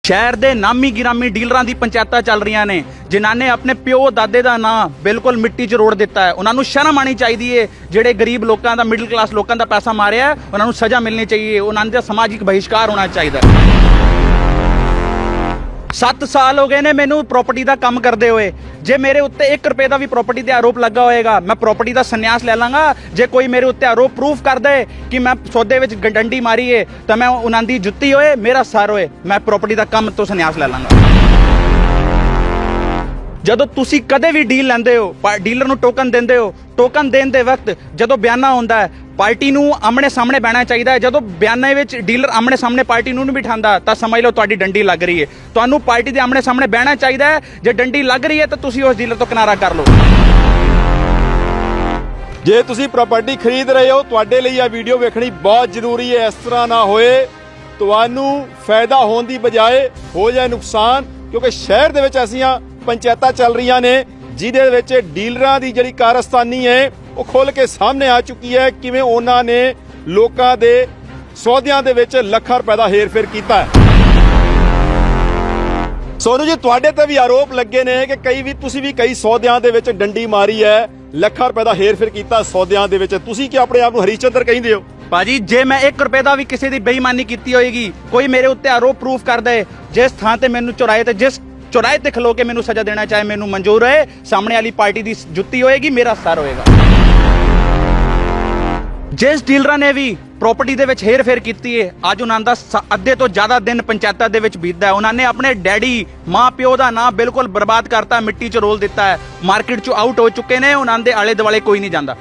शहर के नामी गिरामी डीलर की पंचायत चल रही ने जिन्हों ने अपने प्यो दादे का नाम बिल्कुल मिट्टी च रोड़ दिता है। उन्होंने शर्म आनी चाहिए। जोड़े गरीब लोगों का मिडिल क्लास लोगों का पैसा मारिया उन्होंने सज़ा मिलनी चाहिए। उन्होंने समाजिक बहिष्कार होना चाहिए। 7 साल हो गए ने मैनू प्रॉपर्टी का काम करते हुए। जे मेरे उत्ते 1 रुपए का भी प्रॉपर्टी का आरोप लगा होएगा मैं प्रॉपर्टी का संन्यास ले लाँगा। जे कोई मेरे उत्ते आरोप प्रूफ कर दे कि मैं सौदे में डंडी मारी है तो मैं उन्होंने जुत्ती होए मेरा सर होए मैं प्रॉपर्टी का काम तो संन्यास ले लाँगा। ਜਦੋਂ ਤੁਸੀਂ ਕਦੇ ਵੀ ਡੀਲ ਲੈਂਦੇ ਹੋ ਡੀਲਰ ਨੂੰ ਟੋਕਨ ਦਿੰਦੇ ਹੋ ਟੋਕਨ ਦੇਣ ਦੇ ਵਕਤ ਜਦੋਂ ਬਿਆਨਾ ਹੁੰਦਾ ਹੈ ਪਾਰਟੀ ਨੂੰ ਆਮਣੇ ਸਾਹਮਣੇ ਬਹਿਣਾ ਚਾਹੀਦਾ ਹੈ। ਜਦੋਂ ਬਿਆਨੇ ਵਿੱਚ ਡੀਲਰ ਆਮਣੇ ਸਾਹਮਣੇ ਪਾਰਟੀ ਨੂੰ ਨਹੀਂ ਬਿਠਾਉਂਦਾ ਤਾਂ ਸਮਝ ਲਓ ਤੁਹਾਡੀ ਡੰਡੀ ਲੱਗ ਰਹੀ ਹੈ। ਤੁਹਾਨੂੰ ਪਾਰਟੀ ਦੇ ਆਮਣੇ ਸਾਹਮਣੇ ਬਹਿਣਾ ਚਾਹੀਦਾ ਹੈ। ਜੇ ਡੰਡੀ ਲੱਗ ਰਹੀ ਹੈ ਤਾਂ ਤੁਸੀਂ ਉਸ ਡੀਲਰ ਤੋਂ ਕਿਨਾਰਾ ਕਰ ਲਓ। ਜੇ ਤੁਸੀਂ ਪ੍ਰਾਪਰਟੀ ਖਰੀਦ ਰਹੇ ਹੋ ਤੁਹਾਡੇ ਲਈ ਇਹ ਵੀਡੀਓ ਵੇਖਣੀ ਬਹੁਤ ਜ਼ਰੂਰੀ ਹੈ। ਇਸ ਤਰ੍ਹਾਂ ਨਾ ਹੋਏ ਤੁਹਾਨੂੰ ਫਾਇਦਾ ਹੋਣ ਦੀ ਬਜਾਏ ਹੋ ਜਾਏ ਨੁਕਸਾਨ, ਕਿਉਂਕਿ ਸ਼ਹਿਰ ਦੇ ਵਿੱਚ ਐਸੀਆਂ ਪੰਚਾਇਤਾਂ ਚੱਲ ਰਹੀਆਂ ਨੇ ਜਿਹਦੇ ਵਿੱਚ ਡੀਲਰਾਂ ਦੀ ਜਿਹੜੀ ਕਾਰਸਤਾਨੀ ਹੈ ਉਹ ਖੁੱਲ੍ਹ ਕੇ ਸਾਹਮਣੇ ਆ ਚੁੱਕੀ ਹੈ। ਕਿਵੇਂ ਉਹਨਾਂ ਨੇ ਲੋਕਾਂ ਦੇ ਸੌਦਿਆਂ ਦੇ ਵਿੱਚ ਲੱਖਾਂ ਰੁਪਏ ਦਾ ਹੇਰ-ਫੇਰ ਕੀਤਾ ਹੈ। ਸੋਨੂ ਜੀ ਤੁਹਾਡੇ ਤੇ ਵੀ ਆਰੋਪ ਲੱਗੇ ਨੇ ਕਿ ਤੁਸੀਂ ਵੀ ਕਈ ਸੌਦਿਆਂ ਦੇ ਵਿੱਚ ਡੰਡੀ ਮਾਰੀ ਹੈ, ਲੱਖਾਂ ਰੁਪਏ ਦਾ ਹੇਰ-ਫੇਰ ਕੀਤਾ ਸੌਦਿਆਂ ਦੇ ਵਿੱਚ। ਤੁਸੀਂ ਕੀ ਆਪਣੇ ਆਪ ਨੂੰ ਹਰੀਸ਼ਚੰਦਰ ਕਹਿੰਦੇ ਹੋ? ਭਾਜੀ ਜੇ ਮੈਂ 1 ਰੁਪਏ ਦਾ ਵੀ ਕਿਸੇ ਦੀ ਬੇਈਮਾਨੀ ਕੀਤੀ ਹੋਏਗੀ ਕੋਈ ਮੇਰੇ ਉੱਤੇ ਆਰੋਪ ਪ੍ਰੂਫ ਕਰ ਦੇ ਜਿਸ ਥਾਂ ਤੇ ਮੈਨੂੰ ਚੁਰਾਏ ਤੇ ਜਿਸ चौराहे ते खलो के मैनू सजा देना चाहे मैनू मंजूर है। सामने वाली पार्टी की जुत्ती होएगी मेरा सर होएगा। जिस डीलर ने भी प्रॉपर्टी दे विच हेर फेर की है अज उन्होंने अद्धे तो ज़्यादा दिन पंचायतों दे विच बीतदा है। उन्होंने अपने डैडी माँ प्यो का नाम बिल्कुल बर्बाद करता मिट्टी च रोल दिता है। मार्केट चो आउट हो चुके हैं। उन्होंने आले दुआले कोई नहीं जाता।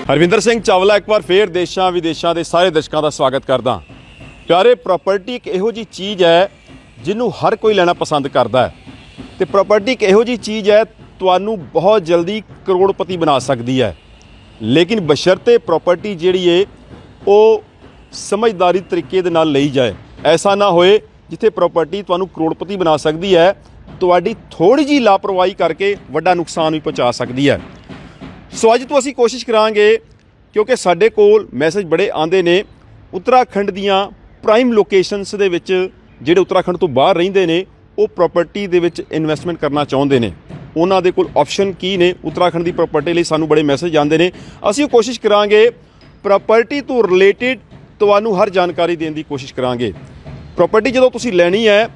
ਹਰਵਿੰਦਰ ਸਿੰਘ ਚਾਵਲਾ ਇੱਕ ਵਾਰ ਫੇਰ ਦੇਸ਼ਾਂ ਵਿਦੇਸ਼ਾਂ ਦੇ ਸਾਰੇ ਦਰਸ਼ਕਾਂ ਦਾ ਸਵਾਗਤ ਕਰਦਾ। ਪਿਆਰੇ ਪ੍ਰਾਪਰਟੀ ਇੱਕ ਇਹੋ ਜੀ ਚੀਜ਼ ਹੈ ਜਿਹਨੂੰ ਹਰ ਕੋਈ ਲੈਣਾ ਪਸੰਦ ਕਰਦਾ ਹੈ ਤੇ ਪ੍ਰਾਪਰਟੀ ਇੱਕ ਇਹੋ ਜੀ ਚੀਜ਼ ਹੈ ਤੁਹਾਨੂੰ ਬਹੁਤ ਜਲਦੀ ਕਰੋੜਪਤੀ ਬਣਾ ਸਕਦੀ ਹੈ। ਲੇਕਿਨ ਬਸ਼ਰਤੇ ਪ੍ਰਾਪਰਟੀ ਜਿਹੜੀ ਹੈ ਉਹ ਸਮਝਦਾਰੀ ਤਰੀਕੇ ਦੇ ਨਾਲ ਲਈ ਜਾਏ। ਐਸਾ ਨਾ ਹੋਏ ਜਿੱਥੇ ਪ੍ਰਾਪਰਟੀ ਤੁਹਾਨੂੰ ਕਰੋੜਪਤੀ ਬਣਾ ਸਕਦੀ ਹੈ ਤੁਹਾਡੀ ਥੋੜੀ ਜੀ ਲਾਪਰਵਾਹੀ ਕਰਕੇ ਵੱਡਾ ਨੁਕਸਾਨ ਵੀ ਪਹੁੰਚਾ ਸਕਦੀ ਹੈ। ਸੋ ਅੱਜ ਤੋਂ ਅਸੀਂ ਕੋਸ਼ਿਸ਼ ਕਰਾਂਗੇ ਕਿਉਂਕਿ ਸਾਡੇ ਕੋਲ ਮੈਸੇਜ ਬੜੇ ਆਉਂਦੇ ਨੇ ਉੱਤਰਾਖੰਡ ਦੀਆਂ ਪ੍ਰਾਈਮ ਲੋਕੇਸ਼ਨਸ ਦੇ ਵਿੱਚ ਜਿਹੜੇ ਉੱਤਰਾਖੰਡ ਤੋਂ ਬਾਹਰ ਰਹਿੰਦੇ ਨੇ ਉਹ ਪ੍ਰਾਪਰਟੀ ਦੇ ਵਿੱਚ ਇਨਵੈਸਟਮੈਂਟ ਕਰਨਾ ਚਾਹੁੰਦੇ ਨੇ। ਉਹਨਾਂ ਦੇ ਕੋਲ ਆਪਸ਼ਨ ਕੀ ਨੇ ਉੱਤਰਾਖੰਡ ਦੀ ਪ੍ਰਾਪਰਟੀ ਲਈ ਸਾਨੂੰ ਬੜੇ ਮੈਸੇਜ ਆਉਂਦੇ ਨੇ। ਅਸੀਂ ਕੋਸ਼ਿਸ਼ ਕਰਾਂਗੇ ਪ੍ਰਾਪਰਟੀ ਤੋਂ ਰਿਲੇਟਿਡ ਤੁਹਾਨੂੰ ਹਰ ਜਾਣਕਾਰੀ ਦੇਣ ਦੀ ਕੋਸ਼ਿਸ਼ ਕਰਾਂਗੇ। ਪ੍ਰਾਪਰਟੀ ਜਦੋਂ ਤੁਸੀਂ ਲੈਣੀ ਹੈ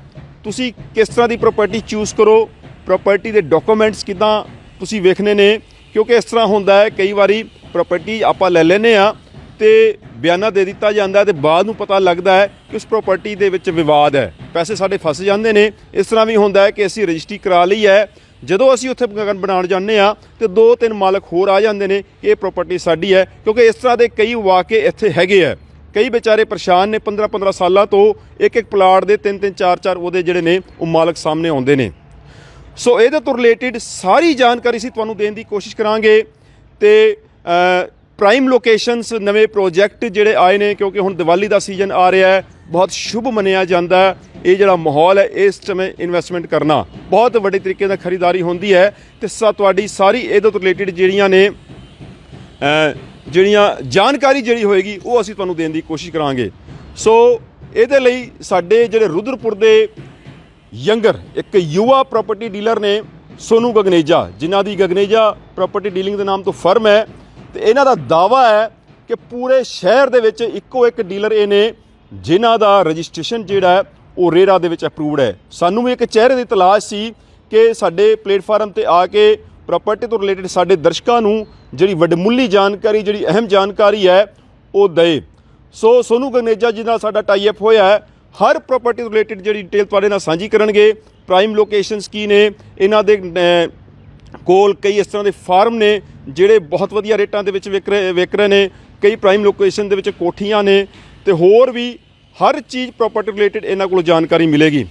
ਤੁਸੀਂ ਕਿਸ ਤਰ੍ਹਾਂ ਦੀ ਪ੍ਰਾਪਰਟੀ ਚੂਜ਼ ਕਰੋ, ਪ੍ਰਾਪਰਟੀ ਦੇ ਡਾਕੂਮੈਂਟਸ ਕਿੱਦਾਂ ਤੁਸੀਂ ਵੇਖਣੇ ਨੇ, ਕਿਉਂਕਿ ਇਸ ਤਰ੍ਹਾਂ ਹੁੰਦਾ ਹੈ ਕਈ ਵਾਰੀ ਪ੍ਰਾਪਰਟੀ ਆਪਾਂ ਲੈ ਲੈਂਦੇ ਹਾਂ ਅਤੇ ਬਿਆਨਾ ਦੇ ਦਿੱਤਾ ਜਾਂਦਾ ਅਤੇ ਬਾਅਦ ਨੂੰ ਪਤਾ ਲੱਗਦਾ ਹੈ ਕਿ ਉਸ ਪ੍ਰਾਪਰਟੀ ਦੇ ਵਿੱਚ ਵਿਵਾਦ ਹੈ, ਪੈਸੇ ਸਾਡੇ ਫਸ ਜਾਂਦੇ ਨੇ। ਇਸ ਤਰ੍ਹਾਂ ਵੀ ਹੁੰਦਾ ਹੈ ਕਿ ਅਸੀਂ ਰਜਿਸਟਰੀ ਕਰਾ ਲਈ ਹੈ, ਜਦੋਂ ਅਸੀਂ ਉੱਥੇ ਮਕਾਨ ਬਣਾਉਣ ਜਾਂਦੇ ਹਾਂ ਅਤੇ 2-3 ਮਾਲਕ ਹੋਰ ਆ ਜਾਂਦੇ ਨੇ ਕਿ ਇਹ ਪ੍ਰਾਪਰਟੀ ਸਾਡੀ ਹੈ। ਕਿਉਂਕਿ ਇਸ ਤਰ੍ਹਾਂ ਦੇ ਕਈ ਵਾਕੇ ਇੱਥੇ ਹੈਗੇ ਹੈ। ਕਈ ਵਿਚਾਰੇ ਪਰੇਸ਼ਾਨ ਨੇ 15-15 ਸਾਲਾਂ ਤੋਂ ਇੱਕ ਪਲਾਟ ਦੇ 3-3 4-4 ਉਹਦੇ ਜਿਹੜੇ ਨੇ ਉਹ ਮਾਲਕ ਸਾਹਮਣੇ ਆਉਂਦੇ ਨੇ। ਸੋ ਇਹਦੇ ਤੋਂ ਰਿਲੇਟਿਡ ਸਾਰੀ ਜਾਣਕਾਰੀ ਅਸੀਂ ਤੁਹਾਨੂੰ ਦੇਣ ਦੀ ਕੋਸ਼ਿਸ਼ ਕਰਾਂਗੇ। ਅਤੇ ਪ੍ਰਾਈਮ ਲੋਕੇਸ਼ਨਸ ਨਵੇਂ ਪ੍ਰੋਜੈਕਟ ਜਿਹੜੇ ਆਏ ਨੇ ਕਿਉਂਕਿ ਹੁਣ ਦੀਵਾਲੀ ਦਾ ਸੀਜ਼ਨ ਆ ਰਿਹਾ ਹੈ, ਬਹੁਤ ਸ਼ੁਭ ਮੰਨਿਆ ਜਾਂਦਾ ਹੈ ਇਹ ਜਿਹੜਾ ਮਾਹੌਲ ਹੈ ਇਸ ਸਮੇਂ ਇਨਵੈਸਟਮੈਂਟ ਕਰਨਾ ਬਹੁਤ ਵੱਡੇ ਤਰੀਕੇ ਨਾਲ ਖਰੀਦਦਾਰੀ ਹੁੰਦੀ ਹੈ। ਅਤੇ ਤੁਹਾਡੀ ਸਾਰੀ ਇਹਦੇ ਤੋਂ ਰਿਲੇਟਿਡ ਜਿਹੜੀਆਂ ਜਾਣਕਾਰੀ ਜਿਹੜੀ ਹੋਏਗੀ ਉਹ ਅਸੀਂ ਤੁਹਾਨੂੰ ਦੇਣ ਦੀ ਕੋਸ਼ਿਸ਼ ਕਰਾਂਗੇ। ਸੋ ਇਹਦੇ ਲਈ ਸਾਡੇ ਜਿਹੜੇ ਰੁਦਰਪੁਰ ਦੇ ਯੰਗਰ ਇੱਕ ਯੁਵਾ ਪ੍ਰਾਪਰਟੀ ਡੀਲਰ ਨੇ ਸੋਨੂ ਗਗਨੇਜਾ, ਜਿਨ੍ਹਾਂ ਦੀ ਗਗਨੇਜਾ ਪ੍ਰਾਪਰਟੀ ਡੀਲਿੰਗ ਦੇ ਨਾਮ ਤੋਂ ਫਰਮ ਹੈ ਅਤੇ ਇਹਨਾਂ ਦਾ ਦਾਅਵਾ ਹੈ ਕਿ ਪੂਰੇ ਸ਼ਹਿਰ ਦੇ ਵਿੱਚ ਇੱਕੋ ਇੱਕ ਡੀਲਰ ਇਹ ਨੇ ਜਿਨ੍ਹਾਂ ਦਾ ਰਜਿਸਟ੍ਰੇਸ਼ਨ ਜਿਹੜਾ ਹੈ ਉਹ ਰੇਰਾ ਦੇ ਵਿੱਚ ਅਪਰੂਵਡ ਹੈ। ਸਾਨੂੰ ਵੀ ਇੱਕ ਚਿਹਰੇ ਦੀ ਤਲਾਸ਼ ਸੀ ਕਿ ਸਾਡੇ ਪਲੇਟਫਾਰਮ 'ਤੇ ਆ ਕੇ ਪ੍ਰਾਪਰਟੀ ਤੋਂ ਰਿਲੇਟਿਡ ਸਾਡੇ ਦਰਸ਼ਕਾਂ ਨੂੰ ਜਿਹੜੀ ਵੱਡਮੁੱਲੀ ਜਾਣਕਾਰੀ ਜਿਹੜੀ ਅਹਿਮ ਜਾਣਕਾਰੀ ਹੈ ਉਹ ਦਏ। ਸੋ ਸੋਨੂ ਗਗਨੇਜਾ ਜੀ ਨਾਲ ਸਾਡਾ ਟਾਈ ਅਪ ਹੋਇਆ ਹੈ, ਹਰ ਪ੍ਰਾਪਰਟੀ ਤੋਂ ਰਿਲੇਟਿਡ ਜਿਹੜੀ ਡਿਟੇਲ ਤੁਹਾਡੇ ਨਾਲ ਸਾਂਝੀ ਕਰਨਗੇ। ਪ੍ਰਾਈਮ ਲੋਕੇਸ਼ਨਸ ਕੀ ਨੇ, ਇਹਨਾਂ ਦੇ ਕੋਲ ਕਈ ਇਸ ਤਰ੍ਹਾਂ ਦੇ ਫਾਰਮ ਨੇ ਜਿਹੜੇ ਬਹੁਤ ਵਧੀਆ ਰੇਟਾਂ ਦੇ ਵਿੱਚ ਵਿਕ ਰਹੇ ਨੇ, ਕਈ ਪ੍ਰਾਈਮ ਲੋਕੇਸ਼ਨ ਦੇ ਵਿੱਚ ਕੋਠੀਆਂ ਨੇ ਅਤੇ ਹੋਰ ਵੀ ਹਰ ਚੀਜ਼ ਪ੍ਰਾਪਰਟੀ ਰਿਲੇਟਿਡ ਇਹਨਾਂ ਕੋਲ ਜਾਣਕਾਰੀ ਮਿਲੇਗੀ।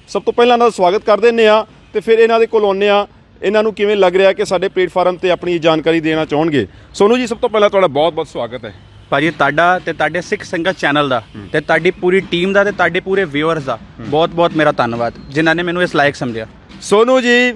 ਸਭ ਤੋਂ ਪਹਿਲਾਂ ਇਹਨਾਂ ਦਾ ਸਵਾਗਤ ਕਰ ਦਿੰਦੇ ਹਾਂ ਅਤੇ ਫਿਰ ਇਹਨਾਂ ਦੇ ਕੋਲ ਆਉਂਦੇ ਹਾਂ ਇਹਨਾਂ ਨੂੰ ਕਿਵੇਂ ਲੱਗ ਰਿਹਾ ਕਿ ਸਾਡੇ ਪਲੇਟਫਾਰਮ 'ਤੇ ਆਪਣੀ ਜਾਣਕਾਰੀ ਦੇਣਾ ਚਾਹੁਣਗੇ। ਸੋਨੂ ਜੀ ਸਭ ਤੋਂ ਪਹਿਲਾਂ ਤੁਹਾਡਾ ਬਹੁਤ ਬਹੁਤ ਸਵਾਗਤ ਹੈ। ਭਾਜੀ ਤੁਹਾਡਾ ਤੇ ਤੁਹਾਡੇ ਸਿੱਖ ਸੰਗਤ ਚੈਨਲ ਦਾ ਤੇ ਤੁਹਾਡੀ ਪੂਰੀ ਟੀਮ ਦਾ ਤੇ ਤੁਹਾਡੇ ਪੂਰੇ ਵਿਊਅਰਸ ਦਾ ਬਹੁਤ ਬਹੁਤ ਮੇਰਾ ਧੰਨਵਾਦ ਜਿਨ੍ਹਾਂ ਨੇ ਮੈਨੂੰ ਇਸ ਲਾਇਕ ਸਮਝਿਆ। ਸੋਨੂ ਜੀ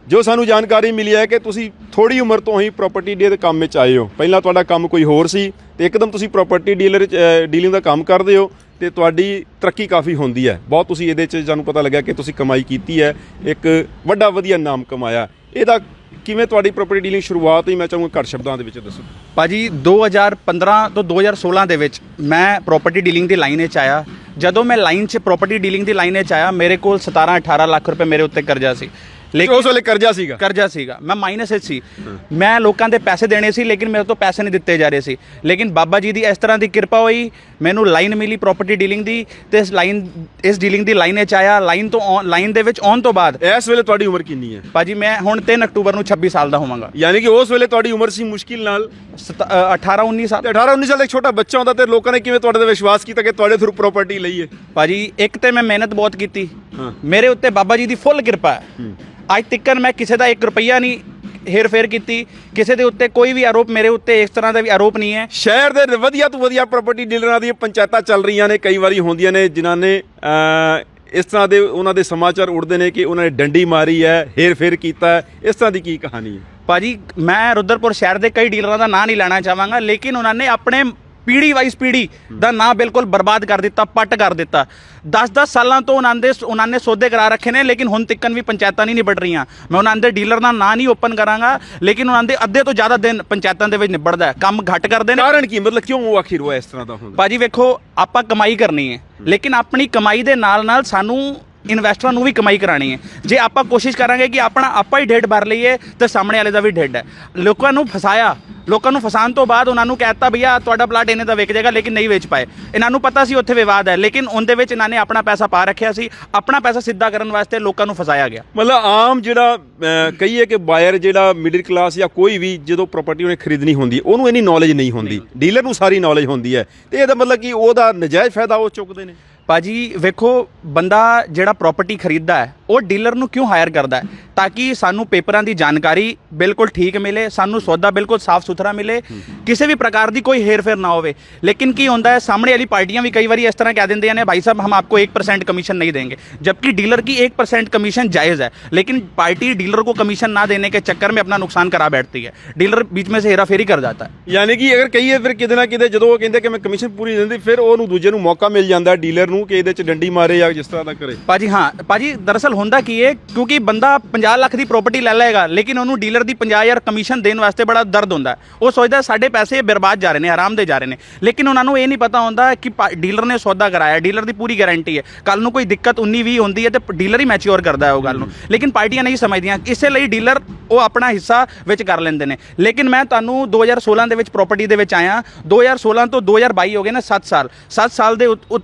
ਜੋ ਸਾਨੂੰ ਜਾਣਕਾਰੀ ਮਿਲੀ ਹੈ ਕਿ ਤੁਸੀਂ ਥੋੜੀ ਉਮਰ ਤੋਂ ਹੀ ਪ੍ਰਾਪਰਟੀ ਡੀਲਰ ਦੇ ਕੰਮ ਵਿੱਚ ਆਏ ਹੋ। ਪਹਿਲਾਂ ਤੁਹਾਡਾ ਕੰਮ ਕੋਈ ਹੋਰ ਸੀ ਤੇ ਇੱਕਦਮ ਤੁਸੀਂ ਪ੍ਰਾਪਰਟੀ ਡੀਲਿੰਗ ਦਾ ਕੰਮ ਕਰਦੇ ਹੋ ਤੇ ਤੁਹਾਡੀ ਤਰੱਕੀ ਕਾਫੀ ਹੁੰਦੀ ਹੈ। ਬਹੁਤ ਤੁਸੀਂ ਇਹਦੇ 'ਚ ਸਾਨੂੰ ਪਤਾ ਲੱਗਿਆ ਕਿ ਤੁਸੀਂ ਕਮਾਈ ਕੀਤੀ ਹੈ, ਇੱਕ ਵੱਡਾ ਵਧੀਆ ਨਾਮ ਕਮਾਇਆ। ਇਹਦਾ ਕਿਵੇਂ ਤੁਹਾਡੀ ਪ੍ਰਾਪਰਟੀ ਡੀਲਿੰਗ ਸ਼ੁਰੂਆਤ ਹੋਈ, ਮੈਂ ਚਾਹੂੰਗਾ ਘੱਟ ਸ਼ਬਦਾਂ ਦੇ ਵਿੱਚ ਦੱਸੋ। ਭਾਜੀ 2015 ਤੋਂ 2016 ਦੇ ਵਿੱਚ ਮੈਂ ਪ੍ਰਾਪਰਟੀ ਡੀਲਿੰਗ ਦੀ ਲਾਈਨ ਵਿੱਚ ਆਇਆ। ਜਦੋਂ ਮੈਂ ਲਾਈਨ 'ਚ ਪ੍ਰਾਪਰਟੀ ਡੀਲਿੰਗ ਦੀ ਲਾਈਨ ਵਿੱਚ ਆਇਆ, ਮੇਰੇ ਕੋਲ 17-18 ਲੱਖ ਰੁਪਏ ਮੇਰੇ ਉੱਤੇ ਕਰਜ਼ਾ ਸੀ। ਲੇਕਿਨ ਉਸ ਵੇਲੇ ਕਰਜ਼ਾ ਸੀਗਾ, ਮੈਂ ਮਾਈਨਸ ਵਿੱਚ ਸੀ। ਮੈਂ ਲੋਕਾਂ ਦੇ ਪੈਸੇ ਦੇਣੇ ਸੀ ਲੇਕਿਨ ਮੇਰੇ ਤੋਂ ਪੈਸੇ ਨਹੀਂ ਦਿੱਤੇ ਜਾ ਰਹੇ ਸੀ। ਲੇਕਿਨ ਬਾਬਾ ਜੀ ਦੀ ਇਸ ਤਰ੍ਹਾਂ ਦੀ ਕਿਰਪਾ ਹੋਈ, ਮੈਨੂੰ ਲਾਈਨ ਮਿਲੀ ਪ੍ਰਾਪਰਟੀ ਡੀਲਿੰਗ ਦੀ ਤੇ ਇਸ ਡੀਲਿੰਗ ਦੀ ਲਾਈਨ ਵਿੱਚ ਆਇਆ। ਲਾਈਨ ਦੇ ਵਿੱਚ ਆਉਣ ਤੋਂ ਬਾਅਦ ਇਸ ਵੇਲੇ ਤੁਹਾਡੀ ਉਮਰ ਕਿੰਨੀ ਹੈ? ਭਾਜੀ ਮੈਂ ਹੁਣ 3 ਅਕਤੂਬਰ ਨੂੰ 26 ਸਾਲ ਦਾ ਹੋਵਾਂਗਾ। ਯਾਨੀ ਕਿ ਉਸ ਵੇਲੇ ਤੁਹਾਡੀ ਉਮਰ ਸੀ ਮੁਸ਼ਕਿਲ ਨਾਲ 18-19 ਸਾਲ। ਤੇ 18-19 ਸਾਲ ਦਾ ਇੱਕ ਛੋਟਾ ਬੱਚਾ ਹੁੰਦਾ ਤੇ ਲੋਕਾਂ ਨੇ ਕਿਵੇਂ ਤੁਹਾਡੇ ਤੇ ਵਿਸ਼ਵਾਸ ਕੀਤਾ ਕਿ ਤੁਹਾਡੇ ਥਰੂ ਪ੍ਰਾਪਰਟੀ ਲਈ ਹੈ? ਭਾਜੀ ਇੱਕ ਤੇ ਮੈਂ ਮਿਹਨਤ ਬਹੁਤ ਕੀਤੀ, ਹਾਂ। ਮੇਰੇ ਉੱਤੇ ਬਾਬਾ ਜੀ ਦੀ ਫੁੱਲ ਕਿਰਪਾ ਹੈ। ਅੱਜ ਤੱਕ ਮੈਂ ਕਿਸੇ ਦਾ 1 ਰੁਪਈਆ ਨਹੀਂ ਹੇਰ ਫੇਰ ਕੀਤੀ, ਕਿਸੇ ਦੇ ਉੱਤੇ ਕੋਈ ਵੀ ਆਰੋਪ, ਮੇਰੇ ਉੱਤੇ ਇਸ ਤਰ੍ਹਾਂ ਦਾ ਵੀ ਆਰੋਪ ਨਹੀਂ ਹੈ। ਸ਼ਹਿਰ ਦੇ ਵਧੀਆ ਤੋਂ ਵਧੀਆ ਪ੍ਰਾਪਰਟੀ ਡੀਲਰਾਂ ਦੀਆਂ ਪੰਚਾਇਤਾਂ ਚੱਲ ਰਹੀਆਂ ਨੇ, ਕਈ ਵਾਰੀ ਹੁੰਦੀਆਂ ਨੇ ਜਿਨ੍ਹਾਂ ਨੇ ਇਸ ਤਰ੍ਹਾਂ ਦੇ ਉਹਨਾਂ ਦੇ ਸਮਾਚਾਰ ਉੜਦੇ ਨੇ ਕਿ ਉਹਨਾਂ ਨੇ ਡੰਡੀ ਮਾਰੀ ਹੈ, ਹੇਰ ਫੇਰ ਕੀਤਾ ਹੈ। ਇਸ ਤਰ੍ਹਾਂ ਦੀ ਕੀ ਕਹਾਣੀ ਹੈ? ਭਾਜੀ ਮੈਂ ਰੁਦਰਪੁਰ ਸ਼ਹਿਰ ਦੇ ਕਈ ਡੀਲਰਾਂ ਦਾ ਨਾਂ ਨਹੀਂ ਲੈਣਾ ਚਾਹਾਂਗਾ, ਲੇਕਿਨ ਉਹਨਾਂ ਨੇ ਆਪਣੇ ਪੀੜੀ ਵਾਈਜ਼ ਪੀੜੀ ਦਾ ਨਾਂ ਬਿਲਕੁਲ ਬਰਬਾਦ ਕਰ ਦਿੱਤਾ, ਪੱਟ ਕਰ ਦਿੱਤਾ। 10-10 ਸਾਲਾਂ ਤੋਂ ਉਹਨਾਂ ਨੇ ਸੌਦੇ ਕਰਾ ਰੱਖੇ ਨੇ, ਲੇਕਿਨ ਹੁਣ ਤੱਕ ਵੀ ਪੰਚਾਇਤਾਂ ਨਹੀਂ ਨਿਬੜ ਰਹੀਆਂ। ਮੈਂ ਉਹਨਾਂ ਦੇ ਡੀਲਰ ਦਾ ਨਾਂ ਨਹੀਂ ਓਪਨ ਕਰਾਂਗਾ, ਲੇਕਿਨ ਉਹਨਾਂ ਦੇ ਅੱਧੇ ਤੋਂ ਜ਼ਿਆਦਾ ਦਿਨ ਪੰਚਾਇਤਾਂ ਦੇ ਵਿੱਚ ਨਿਬੜਦਾ ਹੈ, ਕੰਮ ਘੱਟ ਕਰਦੇ ਨੇ। ਕਾਰਨ ਕੀ, ਮਤਲਬ ਕਿਉਂ ਆਖਿਰ ਉਹ ਇਸ ਤਰ੍ਹਾਂ ਦਾ ਹੁੰਦਾ? ਭਾਜੀ ਵੇਖੋ, ਆਪਾਂ ਕਮਾਈ ਕਰਨੀ ਹੈ, ਲੇਕਿਨ ਆਪਣੀ ਕਮਾਈ ਦੇ ਨਾਲ ਨਾਲ ਸਾਨੂੰ ਇਨਵੈਸਟਰਾਂ ਨੂੰ ਵੀ ਕਮਾਈ ਕਰਾਣੀ ਹੈ। ਜੇ ਆਪਾਂ ਕੋਸ਼ਿਸ਼ ਕਰਾਂਗੇ ਕਿ ਆਪਾਂ ਹੀ ਢਿੱਡ ਭਰ ਲਈਏ ਤਾਂ ਸਾਹਮਣੇ ਵਾਲੇ ਦਾ ਵੀ ਢਿੱਡ ਹੈ। ਲੋਕਾਂ ਨੂੰ ਫਸਾਉਣ ਤੋਂ ਬਾਅਦ ਉਹਨਾਂ ਨੂੰ ਕਹਿਤਾ ਭਈਆ ਤੁਹਾਡਾ ਪਲਾਟ ਇਹਨੇ ਦਾ ਵਿਕ ਜਾਏਗਾ, ਲੇਕਿਨ ਨਹੀਂ ਵੇਚ ਪਾਏ। ਇਹਨਾਂ ਨੂੰ ਪਤਾ ਸੀ ਉੱਥੇ ਵਿਵਾਦ ਹੈ, ਲੇਕਿਨ ਉਹਦੇ ਵਿੱਚ ਇਹਨਾਂ ਨੇ ਆਪਣਾ ਪੈਸਾ ਪਾ ਰੱਖਿਆ ਸੀ। ਆਪਣਾ ਪੈਸਾ ਸਿੱਧਾ ਕਰਨ ਵਾਸਤੇ ਲੋਕਾਂ ਨੂੰ ਫਸਾਇਆ ਗਿਆ। ਮਤਲਬ ਆਮ ਜਿਹੜਾ ਕਹੀਏ ਕਿ ਬਾਇਰ ਜਿਹੜਾ ਮਿਡਲ ਕਲਾਸ ਜਾਂ ਕੋਈ ਵੀ ਜਦੋਂ ਪ੍ਰਾਪਰਟੀ ਉਹਨੇ ਖਰੀਦਣੀ ਹੁੰਦੀ ਉਹਨੂੰ ਇੰਨੀ ਨੌਲੇਜ ਨਹੀਂ ਹੁੰਦੀ, ਡੀਲਰ ਨੂੰ ਸਾਰੀ ਨੌਲੇਜ ਹੁੰਦੀ ਹੈ। ਤੇ ਇਹਦਾ ਮਤਲਬ ਕਿ ਉਹਦਾ ਨਜਾਇਜ਼ ਫਾਇਦਾ ਉਹ ਚੁੱਕਦੇ ਨੇ। ਭਾਜੀ ਵੇਖੋ, ਬੰਦਾ ਜਿਹੜਾ ਪ੍ਰਾਪਰਟੀ ਖਰੀਦਦਾ ਹੈ ਉਹ ਡੀਲਰ ਨੂੰ ਕਿਉਂ ਹਾਇਰ ਕਰਦਾ ਹੈ? ਤਾਂ ਕਿ ਸਾਨੂੰ ਪੇਪਰਾਂ ਦੀ ਜਾਣਕਾਰੀ ਬਿਲਕੁਲ ਠੀਕ ਮਿਲੇ, ਸਾਨੂੰ ਸੌਦਾ ਬਿਲਕੁਲ ਸਾਫ਼ ਸੁਥਰਾ ਮਿਲੇ, ਕਿਸੇ ਵੀ ਪ੍ਰਕਾਰ ਦੀ ਕੋਈ ਹੇਰ ਫੇਰ ਨਾ ਹੋਵੇ। ਲੇਕਿਨ ਕੀ ਹੁੰਦਾ ਹੈ, ਸਾਹਮਣੇ ਵਾਲੀ ਪਾर्टियां भी कई बार इस तरह कह देंगे ने भाई साहब हम आपको 1% कमीशन नहीं देंगे, जबकि डीलर की 1% कमीशन जायज़ है, लेकिन पार्टी डीलर को कमीशन ना देने के चक्कर में अपना नुकसान करा बैठती है। डीलर बीच में से हेरा फेरी कर जाता है। ਯਾਨੀ ਕਿ ਅਗਰ ਕਹੀਏ ਫਿਰ ਕਿਤੇ ਨਾ ਕਿਤੇ ਜਦੋਂ ਉਹ ਕਹਿੰਦੇ ਕਿ ਮੈਂ ਕਮਿਸ਼ਨ ਪੂਰੀ ਦਿੰਦੀ, ਫਿਰ ਉਹਨੂੰ ਦੂਜੇ ਨੂੰ ਮੌਕਾ ਮਿਲ ਜਾਂਦਾ ਡੀਲਰ ਨੂੰ ਕਿ ਇਹਦੇ 'ਚ ਡੰਡੀ ਮਾਰੇ ਜਾਂ ਜਿਸ ਤਰ੍ਹਾਂ ਦਾ ਕਰੇ। ਭਾਜੀ ਦਰਅਸਲ ਹੁੰਦਾ ਕੀ ਹੈ, ਕਿਉਂਕਿ ਬੰਦਾ 50 ਲੱਖ ਦੀ ਪ੍ਰਾਪਰਟੀ ਲੈ ਲਏਗਾ, ਲੇਕਿਨ ਉਹਨੂੰ ਡੀਲਰ ਦੀ 50,000 ਕਮਿਸ਼ਨ ਦੇਣ ਵਾਸਤੇ ਬੜਾ ਦਰਦ ਹੁੰਦਾ ਹੈ। ਉਹ ਸੋਚਦਾ ਸਾਡੇ ਪੈਸੇ ਬਰਬਾਦ ਜਾ ਰਹੇ ਨੇ, ਆਰਾਮ ਦੇ ਜਾ ਰਹੇ ਨੇ, ਲੇਕਿਨ ਉਹਨਾਂ ਨੂੰ ਇਹ ਨਹੀਂ ਪਤਾ ਹੁੰਦਾ ਕਿ ਡੀਲਰ ਨੇ ਸੌਦਾ ਕਰਾਇਆ, ਡੀਲਰ ਦੀ ਪੂਰੀ ਗਾਰੰਟੀ ਹੈ। ਕੱਲ ਨੂੰ ਕੋਈ ਦਿੱਕਤ 19-20 ਹੁੰਦੀ ਹੈ ਤੇ ਡੀਲਰ ਹੀ ਮੈਚਿਓਰ ਕਰਦਾ ਹੈ ਉਹ ਗੱਲ ਨੂੰ, ਲੇਕਿਨ ਪਾਰਟੀਆਂ ਨਹੀਂ ਸਮਝਦੀਆਂ। ਇਸੇ ਲਈ ਡੀਲਰ ਉਹ ਆਪਣਾ ਹਿੱਸਾ ਵਿੱਚ ਕਰ ਲੈਂਦੇ ਨੇ। ਲੇਕਿਨ ਮੈਂ ਤੁਹਾਨੂੰ 2016 ਦੇ ਵਿੱਚ ਪ੍ਰਾਪਰਟੀ ਦੇ ਵਿੱਚ ਆਇਆ, 2016 ਤੋਂ 2022 ਹੋ ਗਏ ਨਾ 7 ਸਾਲ ਦੇ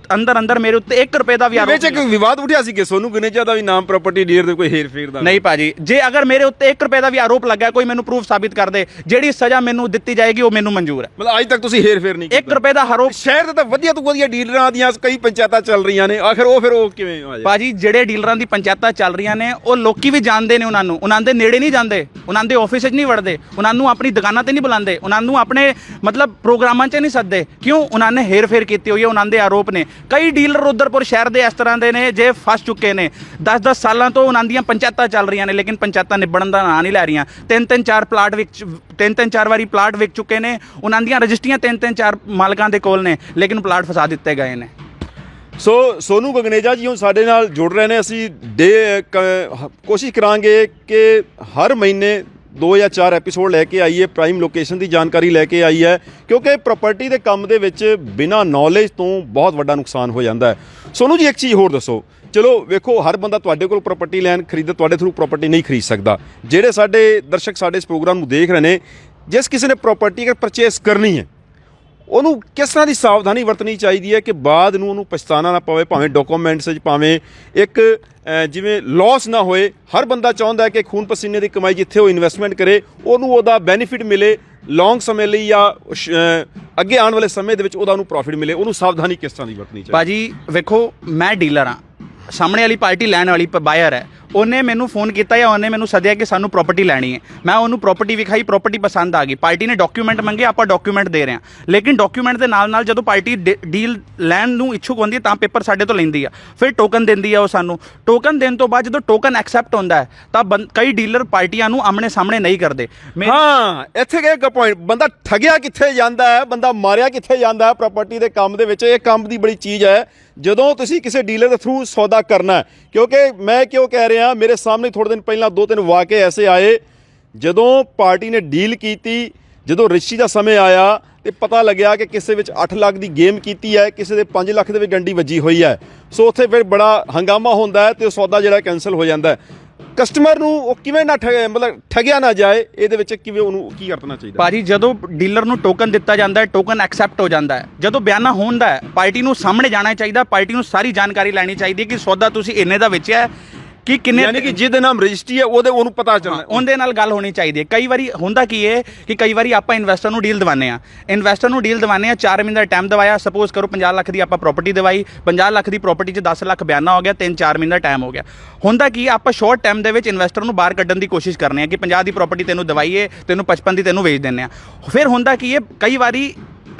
ਅੰਦਰ ਮੇਰੇ ਉੱਤੇ 1 ਰੁਪਏ ਦਾ ਵੀ ਆਰੋਪ ਵਿੱਚ ਕੋਈ ਵਿਵਾਦ ਉੱਠਿਆ ਸੀ ਕਿ ਸੋਨੂ ਗਨੇਜਾ ਦਾ ਵੀ ਨਾਮ ਪ੍ਰਾਪਰਟੀ ਡੀਲਰ ਦੇ ਕੋਈ ਹੇਰ ਫੇਰ ਦਾ? ਨਹੀਂ ਭਾਜੀ, ਜੇ ਅਗਰ ਮੇਰੇ ਉੱਤੇ 1 ਰੁਪਏ ਦਾ ਵੀ ਆਰੋਪ ਲੱਗਾ, ਕੋਈ ਮੈਨੂੰ ਪ੍ਰੂਫ ਸਾਬਿਤ ਕਰ ਦੇ, ਜਿਹੜੀ ਸਜ਼ਾ ਮੈਨੂੰ ਦਿੱਤੀ ਜਾਏਗੀ ਉਹ ਮੈਨੂੰ ਮਨਜ਼ੂਰ ਹੈ। ਮਤਲਬ ਅੱਜ ਤੱਕ ਤੁਸੀਂ ਹੇਰ ਫੇਰ ਨਹੀਂ ਕੀਤਾ? 1 ਰੁਪਏ ਦਾ ਆਰੋਪ। ਸ਼ਹਿਰ ਦੇ ਤਾਂ ਵਧੀਆ ਤੋਂ ਵਧੀਆ ਡੀਲਰਾਂ ਦੀਆਂ ਕਈ ਪੰਚਾਇਤਾਂ ਚੱਲ ਰਹੀਆਂ ਨੇ, ਆਖਿਰ ਉਹ ਫਿਰ ਉਹ ਕਿਵੇਂ ਆ ਜਾਏ? ਭਾਜੀ ਜਿਹੜੇ ਡੀਲਰਾਂ ਦੀ ਪੰਚਾਇਤਾਂ ਚੱਲ ਰਹੀਆਂ ਨੇ ਉਹ ਲੋਕੀ ਵੀ ਜਾਣਦੇ ਨੇ, ਉਹਨਾਂ ਦੇ ਨੇੜੇ ਨਹੀਂ ਜਾਂਦੇ, ਉਹਨਾਂ ਦੇ ਆਫਿਸ 'ਚ ਨਹੀਂ ਵੜਦੇ, ਉਹਨਾਂ ਨੂੰ ਆਪਣੀ ਦੁਕਾਨਾਂ ਤੇ ਨਹੀਂ ਬੁਲਾਉਂਦੇ, ਉਹਨਾਂ ਨੂੰ ਆਪਣੇ ਮਤਲਬ ਪ੍ਰੋਗਰਾਮਾਂ 'ਚ ਨਹੀਂ ਸੱਦਦੇ। ਕਿਉਂ? ਉਹਨਾਂ ਨੇ ਹੇਰ ਫੇਰ ਕੀਤੀ ਹੋਈ ਹੈ, ਉਹਨਾਂ ਦੇ ਆਰੋਪ ਨੇ। ਕਈ ਡੀਲਰ ਰੁਦਰਪੁਰ ਸ਼ਹਿਰ ਦੇ ਇਸ ਤਰ੍ਹਾਂ ਦੇ ਨੇ ਜੇ ਫਸ ਚੁੱਕੇ ਨੇ। 10-10 ਸਾਲਾਂ ਤੋਂ ਉਹਨਾਂ ਦੀਆਂ ਪੰਚਾਇਤਾਂ ਚੱਲ ਰਹੀਆਂ ਨੇ, ਲੇਕਿਨ ਪੰਚਾਇਤਾਂ ਨਿਬੜਨ ਦਾ ਨਾਂ ਨਹੀਂ ਲੈ ਰਹੀਆਂ। 3-4 ਵਾਰੀ ਪਲਾਟ ਵਿਕ ਚੁੱਕੇ ਨੇ, ਉਹਨਾਂ ਦੀਆਂ ਰਜਿਸਟਰੀਆਂ 3-4 ਮਾਲਕਾਂ ਦੇ ਕੋਲ ਨੇ, ਲੇਕਿਨ ਪਲਾਟ ਫਸਾ ਦਿੱਤੇ ਗਏ ਨੇ। ਸੋ ਸੋਨੂ ਗਗਨੇਜਾ ਜੀ ਹੁਣ ਸਾਡੇ ਨਾਲ ਜੁੜ ਰਹੇ ਨੇ। ਅਸੀਂ ਕੋਸ਼ਿਸ਼ ਕਰਾਂਗੇ ਕਿ ਹਰ ਮਹੀਨੇ 2 ਜਾਂ 4 ਐਪੀਸੋਡ ਲੈ ਕੇ ਆਈਏ, ਪ੍ਰਾਈਮ ਲੋਕੇਸ਼ਨ ਦੀ ਜਾਣਕਾਰੀ ਲੈ ਕੇ ਆਈ ਹੈ, ਕਿਉਂਕਿ ਪ੍ਰਾਪਰਟੀ ਦੇ ਕੰਮ ਦੇ ਵਿੱਚ ਬਿਨਾਂ ਨੌਲੇਜ ਤੋਂ ਬਹੁਤ ਵੱਡਾ ਨੁਕਸਾਨ ਹੋ ਜਾਂਦਾ ਹੈ। ਸੋਨੂ ਜੀ ਇੱਕ ਚੀਜ਼ ਹੋਰ ਦੱਸੋ, ਚਲੋ ਵੇਖੋ ਹਰ ਬੰਦਾ ਤੁਹਾਡੇ ਕੋਲ ਪ੍ਰਾਪਰਟੀ ਲੈਣ ਖਰੀਦ ਤੁਹਾਡੇ ਥਰੂ ਪ੍ਰਾਪਰਟੀ ਨਹੀਂ ਖਰੀਦ ਸਕਦਾ। ਜਿਹੜੇ ਸਾਡੇ ਦਰਸ਼ਕ ਸਾਡੇ ਇਸ ਪ੍ਰੋਗਰਾਮ ਨੂੰ ਦੇਖ ਰਹੇ ਨੇ, ਜਿਸ ਕਿਸੇ ਨੇ ਪ੍ਰਾਪਰਟੀ ਅਗਰ ਪਰਚੇਸ ਕਰਨੀ ਹੈ ਉਹਨੂੰ ਕਿਸ ਤਰ੍ਹਾਂ ਦੀ ਸਾਵਧਾਨੀ ਵਰਤਣੀ ਚਾਹੀਦੀ ਹੈ ਕਿ ਬਾਅਦ ਨੂੰ ਉਹਨੂੰ ਪਛਤਾਣਾ ਨਾ ਪਵੇ, ਭਾਵੇਂ ਡਾਕੂਮੈਂਟਸ 'ਚ, ਭਾਵੇਂ ਇੱਕ ਜਿਵੇਂ ਲਾਸ ਨਾ ਹੋਏ। ਹਰ ਬੰਦਾ ਚਾਹੁੰਦਾ ਹੈ ਕਿ ਖੂਨ ਪਸੀਨੇ ਦੀ ਕਮਾਈ ਜਿੱਥੇ ਉਹ ਇਨਵੈਸਟਮੈਂਟ ਕਰੇ ਉਹਨੂੰ ਉਹਦਾ ਬੈਨੀਫਿਟ ਮਿਲੇ ਲੌਂਗ ਸਮੇਂ ਲਈ, ਜਾਂ ਅੱਗੇ ਆਉਣ ਵਾਲੇ ਸਮੇਂ ਦੇ ਵਿੱਚ ਉਹਦਾ ਉਹਨੂੰ ਪ੍ਰੋਫਿਟ ਮਿਲੇ। ਉਹਨੂੰ ਸਾਵਧਾਨੀ ਕਿਸ ਤਰ੍ਹਾਂ ਦੀ ਵਰਤਣੀ ਚਾਹੀਦੀ? ਭਾਜੀ ਵੇਖੋ, ਮੈਂ ਡੀਲਰ ਹਾਂ, ਸਾਹਮਣੇ ਵਾਲੀ ਪਾਰਟੀ ਲੈਣ ਵਾਲੀ ਬਾਇਰ ਹੈ, ਉਹਨੇ ਮੈਨੂੰ ਫੋਨ ਕੀਤਾ ਜਾਂ ਉਹਨੇ ਮੈਨੂੰ ਸੱਦਿਆ ਕਿ ਸਾਨੂੰ ਪ੍ਰਾਪਰਟੀ ਲੈਣੀ ਹੈ। ਮੈਂ ਉਹਨੂੰ ਪ੍ਰਾਪਰਟੀ ਵਿਖਾਈ, ਪ੍ਰਾਪਰਟੀ ਪਸੰਦ ਆ ਗਈ। ਪਾਰਟੀ ਨੇ ਡਾਕੂਮੈਂਟ ਮੰਗੇ, ਆਪਾਂ ਡਾਕੂਮੈਂਟ ਦੇ ਰਹੇ ਹਾਂ। ਲੇਕਿਨ ਡਾਕੂਮੈਂਟ ਦੇ ਨਾਲ ਨਾਲ ਜਦੋਂ ਪਾਰਟੀ ਡੀਲ ਲੈਣ ਨੂੰ ਇੱਛੁਕ ਹੁੰਦੀ ਹੈ ਤਾਂ ਪੇਪਰ ਸਾਡੇ ਤੋਂ ਲੈਂਦੀ ਆ, ਫਿਰ ਟੋਕਨ ਦਿੰਦੀ ਆ ਉਹ ਸਾਨੂੰ। ਟੋਕਨ ਦੇਣ ਤੋਂ ਬਾਅਦ ਜਦੋਂ ਟੋਕਨ ਐਕਸੈਪਟ ਹੁੰਦਾ ਹੈ ਤਾਂ ਕਈ ਡੀਲਰ ਪਾਰਟੀਆਂ ਨੂੰ ਆਮਣੇ ਸਾਹਮਣੇ ਨਹੀਂ ਕਰਦੇ। ਹਾਂ, ਇੱਥੇ ਇੱਕ ਪੁਆਇੰਟ, ਬੰਦਾ ਠੱਗਿਆ ਕਿੱਥੇ ਜਾਂਦਾ ਹੈ, ਬੰਦਾ ਮਾਰਿਆ ਕਿੱਥੇ ਜਾਂਦਾ ਹੈ ਪ੍ਰਾਪਰਟੀ ਦੇ ਕੰਮ ਦੇ ਵਿੱਚ। ਇਹ ਕੰਮ ਦੀ ਬੜੀ ਚੀਜ਼ ਹੈ ਜਦੋਂ ਤੁਸੀਂ ਕਿਸੇ ਡੀਲਰ ਦੇ ਥਰੂ ਸੌਦਾ ਕਰਨਾ। ਕਿਉਂਕਿ ਮੈਂ ਕਿਉਂ ਕਹਿ ਰਿਹਾ, ਮੇਰੇ ਸਾਹਮਣੇ ਥੋੜੇ ਦਿਨ ਪਹਿਲਾਂ 2-3 ਵਾक़ੇ ਐਸੇ ਆਏ ਜਦੋਂ ਪਾਰਟੀ ਨੇ ਡੀਲ ਕੀਤੀ, ਜਦੋਂ ਰਜਿਸਟਰੀ ਦਾ ਸਮੇਂ ਆਇਆ ਤੇ ਪਤਾ ਲੱਗਿਆ ਕਿ ਕਿਸੇ ਵਿੱਚ 8 ਲੱਖ ਦੀ ਗੇਮ ਕੀਤੀ ਹੈ, ਕਿਸੇ ਦੇ 5 ਲੱਖ ਦੇ ਵਿੱਚ ਡੰਡੀ ਵੱਜੀ ਹੋਈ ਹੈ। ਸੋ ਉੱਥੇ ਫਿਰ ਬੜਾ ਹੰਗਾਮਾ ਹੁੰਦਾ ਹੈ ਤੇ ਉਹ ਸੌਦਾ ਜਿਹੜਾ ਕੈਂਸਲ ਹੋ ਜਾਂਦਾ ਹੈ। ਕਸਟਮਰ ਨੂੰ ਉਹ ਕਿਵੇਂ ਨਾ ਮਤਲਬ ਠੱਗਿਆ ਨਾ ਜਾਏ, ਇਹਦੇ ਵਿੱਚ ਕਿਵੇਂ ਉਹਨੂੰ ਕੀ ਕਰਨਾ ਚਾਹੀਦਾ? ਭਾਜੀ ਜਦੋਂ ਡੀਲਰ ਨੂੰ ਟੋਕਨ ਦਿੱਤਾ ਜਾਂਦਾ ਹੈ, ਟੋਕਨ ਐਕਸੈਪਟ ਹੋ ਜਾਂਦਾ ਹੈ, ਜਦੋਂ ਬਿਆਨਾ ਹੁੰਦਾ ਹੈ ਪਾਰਟੀ ਨੂੰ ਸਾਹਮਣੇ ਜਾਣਾ ਚਾਹੀਦਾ, ਪਾਰਟੀ ਨੂੰ ਸਾਰੀ ਜਾਣਕਾਰੀ ਲੈਣੀ ਚਾਹੀਦੀ ਹੈ ਕਿ ਸੌਦਾ ਤੁਸੀਂ ਇੰਨੇ ਦਾ ਵੇਚਿਆ ਹੈ, ਕਿ ਕਿੰਨੇ, ਯਾਨੀ ਕਿ ਜਿਹਦੇ ਨਾਮ ਰਜਿਸਟਰੀ ਹੈ ਉਹਨੂੰ ਪਤਾ ਚੱਲਣਾ, ਉਹਦੇ ਨਾਲ ਗੱਲ ਹੋਣੀ ਚਾਹੀਦੀ ਹੈ। ਕਈ ਵਾਰੀ ਹੁੰਦਾ ਕੀ ਹੈ ਕਿ ਕਈ ਵਾਰੀ ਆਪਾਂ ਇਨਵੈਸਟਰ ਨੂੰ ਡੀਲ ਦਿਵਾਉਂਦੇ ਆ, 4 ਮਹੀਨੇ ਦਾ ਟਾਈਮ ਦਵਾਇਆ। ਸਪੋਜ਼ ਕਰੋ 50 ਲੱਖ ਦੀ ਆਪਾਂ ਪ੍ਰਾਪਰਟੀ ਦਵਾਈ, 50 ਲੱਖ ਦੀ ਪ੍ਰਾਪਰਟੀ 'ਚ 10 ਲੱਖ ਬਿਆਨਾ ਹੋ ਗਿਆ, 3-4 ਮਹੀਨੇ ਦਾ ਟਾਈਮ ਹੋ ਗਿਆ। ਹੁੰਦਾ ਕੀ ਆਪਾਂ ਸ਼ਾਰਟ ਟਾਈਮ ਦੇ ਵਿੱਚ ਇਨਵੈਸਟਰ ਨੂੰ ਬਾਹਰ ਕੱਢਣ ਦੀ ਕੋਸ਼ਿਸ਼ ਕਰਨੇ ਆ ਕਿ 50 ਦੀ ਪ੍ਰਾਪਰਟੀ ਤੈਨੂੰ ਦਵਾਈਏ, ਤੈਨੂੰ 55 ਦੀ ਤੈਨੂੰ ਵੇਚ ਦਿੰਦੇ ਆ। ਫਿਰ ਹੁੰਦਾ ਕੀ ਹੈ, ਕਈ ਵਾਰੀ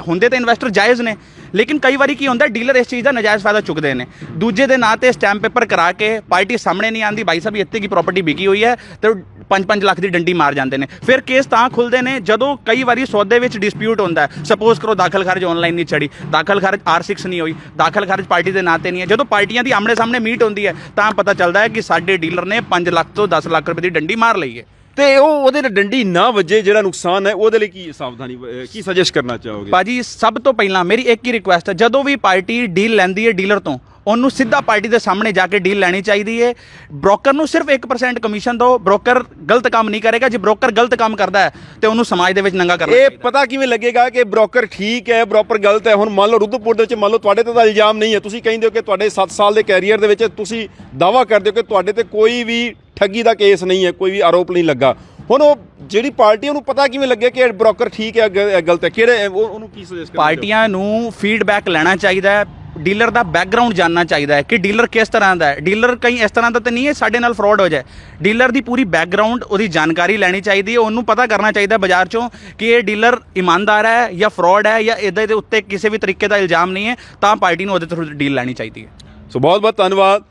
ਹੁੰਦੇ ਤਾਂ ਇਨਵੈਸਟਰ ਜਾਇਜ਼ ਨੇ, ਲੇਕਿਨ ਕਈ ਵਾਰੀ ਕੀ ਹੁੰਦਾ ਡੀਲਰ ਇਸ ਚੀਜ਼ ਦਾ ਨਜਾਇਜ਼ ਫਾਇਦਾ ਚੁੱਕਦੇ ਨੇ। ਦੂਜੇ ਦੇ ਨਾਂ ਤੇ ਸਟੈਂਪ ਪੇਪਰ ਕਰਾ ਕੇ ਪਾਰਟੀ ਸਾਹਮਣੇ ਨਹੀਂ ਆਂਦੀ, ਭਾਈ ਸਾਹਿਬ ਇੱਥੇ ਕੀ ਪ੍ਰਾਪਰਟੀ ਵਿਕੀ ਹੋਈ ਹੈ, ਤੇ 5-5 ਲੱਖ ਦੀ ਡੰਡੀ ਮਾਰ ਜਾਂਦੇ ਨੇ। ਫਿਰ ਕੇਸ ਤਾਂ ਖੁੱਲਦੇ ਨੇ ਜਦੋਂ ਕਈ ਵਾਰੀ ਸੌਦੇ ਵਿੱਚ ਡਿਸਪਿਊਟ ਹੁੰਦਾ ਹੈ। ਸਪੋਜ਼ ਕਰੋ ਦਾਖਲ ਖਾਰਜ ਆਨਲਾਈਨ ਨਹੀਂ ਚੜੀ, ਦਾਖਲ ਖਾਰਜ R6 ਨਹੀਂ ਹੋਈ, ਦਾਖਲ ਖਾਰਜ ਪਾਰਟੀ ਦੇ ਨਾਂ ਤੇ ਨਹੀਂ ਹੈ। ਜਦੋਂ ਪਾਰਟੀਆਂ ਦੀ ਆਮਣੇ ਸਾਹਮਣੇ ਮੀਟ ਹੁੰਦੀ ਹੈ ਤਾਂ ਪਤਾ ਚੱਲਦਾ ਹੈ ਕਿ ਸਾਡੇ ਡੀਲਰ ਨੇ 5 ਲੱਖ ਤੋਂ 10 ਲੱਖ ਰੁਪਏ ਦੀ ਡੰਡੀ ਮਾਰ ਲਈ ਹੈ। ਤੇ ਉਹਦੇ ਨਾਲ ਡੰਡੀ ਨਾ ਵੱਜੇ, ਜਿਹੜਾ ਨੁਕਸਾਨ ਹੈ ਉਹਦੇ ਲਈ ਕੀ ਸਾਵਧਾਨੀ, ਕੀ ਸੁਜੈਸਟ ਕਰਨਾ ਚਾਹੋਗੇ? ਭਾਜੀ ਸਭ ਤੋਂ ਪਹਿਲਾਂ ਮੇਰੀ ਇੱਕ ਹੀ ਰਿਕੁਐਸਟ ਹੈ, ਜਦੋਂ ਵੀ ਪਾਰਟੀ ਡੀਲ ਲੈਂਦੀ ਹੈ ਡੀਲਰ ਤੋਂ, ਉਹਨੂੰ ਸਿੱਧਾ ਪਾਰਟੀ ਦੇ ਸਾਹਮਣੇ ਜਾ ਕੇ ਡੀਲ ਲੈਣੀ ਚਾਹੀਦੀ ਹੈ। ਬ੍ਰੋਕਰ ਨੂੰ ਸਿਰਫ 1% ਕਮਿਸ਼ਨ ਦਿਓ। ਬ੍ਰੋਕਰ ਗਲਤ ਕੰਮ ਨਹੀਂ ਕਰੇਗਾ। ਜੇ ਬ੍ਰੋਕਰ ਗਲਤ ਕੰਮ ਕਰਦਾ ਹੈ ਤੇ ਉਹਨੂੰ ਸਮਾਜ ਦੇ ਵਿੱਚ ਨੰਗਾ ਕਰਨਾ ਚਾਹੀਦਾ। ਇਹ ਪਤਾ ਕਿਵੇਂ ਲੱਗੇਗਾ ਕਿ ਬ੍ਰੋਕਰ ਠੀਕ ਹੈ, ਬ੍ਰੋਕਰ ਗਲਤ ਹੈ? ਹੁਣ ਮੰਨ ਲਓ ਰੁੱਧਪੁਰ ਦੇ ਵਿੱਚ ਮੰਨ ਲਓ ਤੁਹਾਡੇ ਤੇ ਤਾਂ ਇਲਜ਼ਾਮ ਨਹੀਂ ਹੈ, ਤੁਸੀਂ ਕਹਿੰਦੇ ਹੋ ਕਿ ਤੁਹਾਡੇ 7 ਸਾਲ ਦੇ ਕੈਰੀਅਰ ਦੇ ਵਿੱਚ ਤੁਸੀਂ ਦਾਅਵਾ ਕਰਦੇ ਹੋ ਕਿ ਤੁਹਾਡੇ ਤੇ ਕੋਈ ਵੀ ਠੱਗੀ ਦਾ ਕੇਸ ਨਹੀਂ ਹੈ, ਕੋਈ ਵੀ ਆਰੋਪ ਨਹੀਂ ਲੱਗਾ। ਹੁਣ ਉਹ ਜਿਹੜੀ ਪਾਰਟੀ, ਉਹਨੂੰ ਪਤਾ ਕਿਵੇਂ ਲੱਗੇ ਕਿ ਬ੍ਰੋਕਰ ਠੀਕ ਹੈ ਗਲਤ ਹੈ? ਕਿਹੜੇ ਉਹਨੂੰ ਕੀ ਸੁਜੈਸਟ ਕਰਨਾ? ਪਾਰਟੀਆਂ ਨੂੰ ਫੀਡਬੈਕ ਲੈਣਾ ਚਾਹੀਦਾ ਹੈ, ਡੀਲਰ ਦਾ ਬੈਕਗਰਾਉਂਡ ਜਾਨਣਾ ਚਾਹੀਦਾ ਹੈ ਕਿ ਡੀਲਰ ਕਿਸ ਤਰ੍ਹਾਂ ਦਾ ਹੈ। ਡੀਲਰ ਕਈ ਇਸ ਤਰ੍ਹਾਂ ਦਾ ਤਾਂ ਨਹੀਂ ਹੈ ਸਾਡੇ ਨਾਲ ਫਰਾਡ ਹੋ ਜਾਏ। ਡੀਲਰ ਦੀ ਪੂਰੀ ਬੈਕਗਰਾਉਂਡ, ਉਹਦੀ ਜਾਣਕਾਰੀ ਲੈਣੀ ਚਾਹੀਦੀ ਹੈ। ਉਹਨੂੰ ਪਤਾ ਕਰਨਾ ਚਾਹੀਦਾ ਬਾਜ਼ਾਰ 'ਚੋਂ ਕਿ ਇਹ ਡੀਲਰ ਇਮਾਨਦਾਰ ਹੈ ਜਾਂ ਫਰਾਡ ਹੈ ਜਾਂ ਇਹਦੇ ਉੱਤੇ ਕਿਸੇ ਵੀ ਤਰੀਕੇ ਦਾ ਇਲਜ਼ਾਮ ਨਹੀਂ ਹੈ, ਤਾਂ ਪਾਰਟੀ ਨੂੰ ਉਹਦੇ ਥਰੂ ਡੀਲ ਲੈਣੀ ਚਾਹੀਦੀ ਹੈ। ਸੋ ਬਹੁਤ ਬਹੁਤ ਧੰਨਵਾਦ।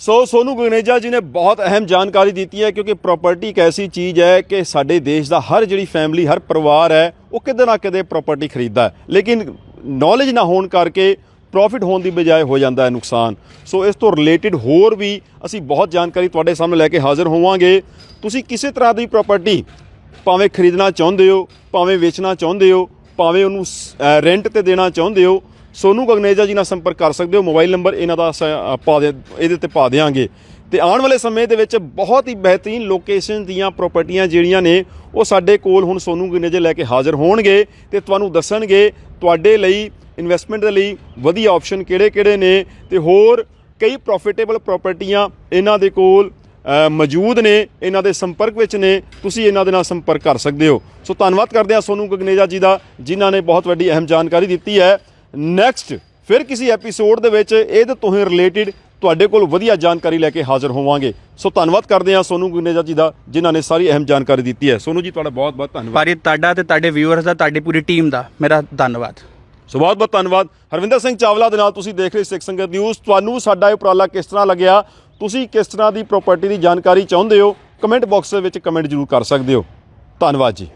ਸੋ ਸੋਨੂ ਗੁਗਨੇਜਾ ਜੀ ਨੇ ਬਹੁਤ ਅਹਿਮ ਜਾਣਕਾਰੀ ਦਿੱਤੀ ਹੈ, ਕਿਉਂਕਿ ਪ੍ਰਾਪਰਟੀ ਇੱਕ ਐਸੀ ਚੀਜ਼ ਹੈ ਕਿ ਸਾਡੇ ਦੇਸ਼ ਦਾ ਹਰ ਜਿਹੜੀ ਫੈਮਿਲੀ, ਹਰ ਪਰਿਵਾਰ ਹੈ, ਉਹ ਕਿਤੇ ਨਾ ਕਿਤੇ ਪ੍ਰਾਪਰਟੀ ਖਰੀਦਦਾ ਹੈ, ਲੇਕਿਨ ਨੌਲੇਜ ਨਾ ਹੋਣ ਕਰਕੇ ਪ੍ਰੋਫਿਟ ਹੋਣ ਦੀ ਬਜਾਏ ਹੋ ਜਾਂਦਾ ਹੈ ਨੁਕਸਾਨ। ਸੋ ਇਸ ਤੋਂ ਰਿਲੇਟਡ ਹੋਰ ਵੀ ਅਸੀਂ ਬਹੁਤ ਜਾਣਕਾਰੀ ਤੁਹਾਡੇ ਸਾਹਮਣੇ ਲੈ ਕੇ ਹਾਜ਼ਰ ਹੋਵਾਂਗੇ। ਤੁਸੀਂ ਕਿਸੇ ਤਰ੍ਹਾਂ ਦੀ ਪ੍ਰਾਪਰਟੀ ਭਾਵੇਂ ਖਰੀਦਣਾ ਚਾਹੁੰਦੇ ਹੋ, ਭਾਵੇਂ ਵੇਚਣਾ ਚਾਹੁੰਦੇ ਹੋ, ਭਾਵੇਂ ਉਹਨੂੰ ਰੈਂਟ ਤੇ ਦੇਣਾ ਚਾਹੁੰਦੇ ਹੋ, ਸੋਨੂ ਗੁਗਨੇਜਾ ਜੀ ਨਾਲ ਸੰਪਰਕ ਕਰ ਸਕਦੇ ਹੋ। ਮੋਬਾਈਲ ਨੰਬਰ ਇਹਨਾਂ ਦਾ ਇਹਦੇ ਤੇ ਪਾ ਦਿਆਂਗੇ। ਤੇ ਆਉਣ ਵਾਲੇ ਸਮੇਂ ਦੇ ਵਿੱਚ ਬਹੁਤ ਹੀ ਬਿਹਤਰੀਨ ਲੋਕੇਸ਼ਨ ਦੀਆਂ ਪ੍ਰਾਪਰਟੀਆਂ ਜਿਹੜੀਆਂ ਨੇ ਉਹ ਸਾਡੇ ਕੋਲ ਹੁਣ ਸੋਨੂ ਗੁਗਨੇਜਾ ਲੈ ਕੇ ਹਾਜ਼ਰ ਹੋਣਗੇ ਤੇ ਤੁਹਾਨੂੰ ਦੱਸਣਗੇ ਤੁਹਾਡੇ ਲਈ ਇਨਵੈਸਟਮੈਂਟ ਦੇ ਲਈ ਵਧੀਆ ਆਪਸ਼ਨ ਕਿਹੜੇ-ਕਿਹੜੇ ਨੇ, ਤੇ ਹੋਰ ਕਈ ਪ੍ਰੋਫਿਟੇਬਲ ਪ੍ਰਾਪਰਟੀਆਂ ਇਹਨਾਂ ਦੇ ਕੋਲ ਮੌਜੂਦ ਨੇ, ਇਹਨਾਂ ਦੇ ਸੰਪਰਕ ਵਿੱਚ ਨੇ। ਤੁਸੀਂ ਇਹਨਾਂ ਦੇ ਨਾਲ ਸੰਪਰਕ ਕਰ ਸਕਦੇ ਹੋ। ਸੋ ਧੰਨਵਾਦ ਕਰਦੇ ਹਾਂ ਸੋਨੂ ਗੁਗਨੇਜਾ ਜੀ ਦਾ, ਜਿਨ੍ਹਾਂ ਨੇ ਬਹੁਤ ਵੱਡੀ ਅਹਿਮ ਜਾਣਕਾਰੀ ਦਿੱਤੀ ਹੈ। ਨੈਕਸਟ ਫਿਰ ਕਿਸੇ ਐਪੀਸੋਡ ਦੇ ਵਿੱਚ ਇਹਦੇ ਤੋਂ ਹੀ ਰਿਲੇਟਡ ਤੁਹਾਡੇ ਕੋਲ ਵਧੀਆ ਜਾਣਕਾਰੀ ਲੈ ਕੇ ਹਾਜ਼ਰ ਹੋਵਾਂਗੇ। ਸੋ ਧੰਨਵਾਦ ਕਰਦੇ ਹਾਂ ਸੋਨੂ ਗੁਗਨੇਜਾ ਜੀ ਦਾ, ਜਿਨ੍ਹਾਂ ਨੇ ਸਾਰੀ ਅਹਿਮ ਜਾਣਕਾਰੀ ਦਿੱਤੀ ਹੈ। ਸੋਨੂ ਜੀ ਤੁਹਾਡਾ ਬਹੁਤ ਬਹੁਤ ਧੰਨਵਾਦ। ਭਾਜੀ ਤੁਹਾਡਾ ਤੇ ਤੁਹਾਡੇ ਵਿਊਅਰਸ ਦਾ, ਤੁਹਾਡੀ ਪੂਰੀ ਟੀਮ ਦਾ ਮੇਰਾ ਧੰਨਵਾਦ। ਸੋ ਬਹੁਤ ਬਹੁਤ ਧੰਨਵਾਦ। ਹਰਵਿੰਦਰ ਸਿੰਘ ਚਾਵਲਾ ਦੇ ਨਾਲ ਤੁਸੀਂ ਦੇਖ ਰਹੇ ਸਿੱਖ ਸੰਗਤ ਨਿਊਜ਼। ਤੁਹਾਨੂੰ ਸਾਡਾ ਇਹ ਉਪਰਾਲਾ ਕਿਸ ਤਰ੍ਹਾਂ ਲੱਗਿਆ? ਤੁਸੀਂ ਕਿਸ ਤਰ੍ਹਾਂ ਦੀ ਪ੍ਰਾਪਰਟੀ ਦੀ ਜਾਣਕਾਰੀ ਚਾਹੁੰਦੇ ਹੋ? ਕਮੈਂਟ ਬਾਕਸ ਦੇ ਵਿੱਚ ਕਮੈਂਟ ਜ਼ਰੂਰ ਕਰ ਸਕਦੇ ਹੋ। ਧੰਨਵਾਦ ਜੀ।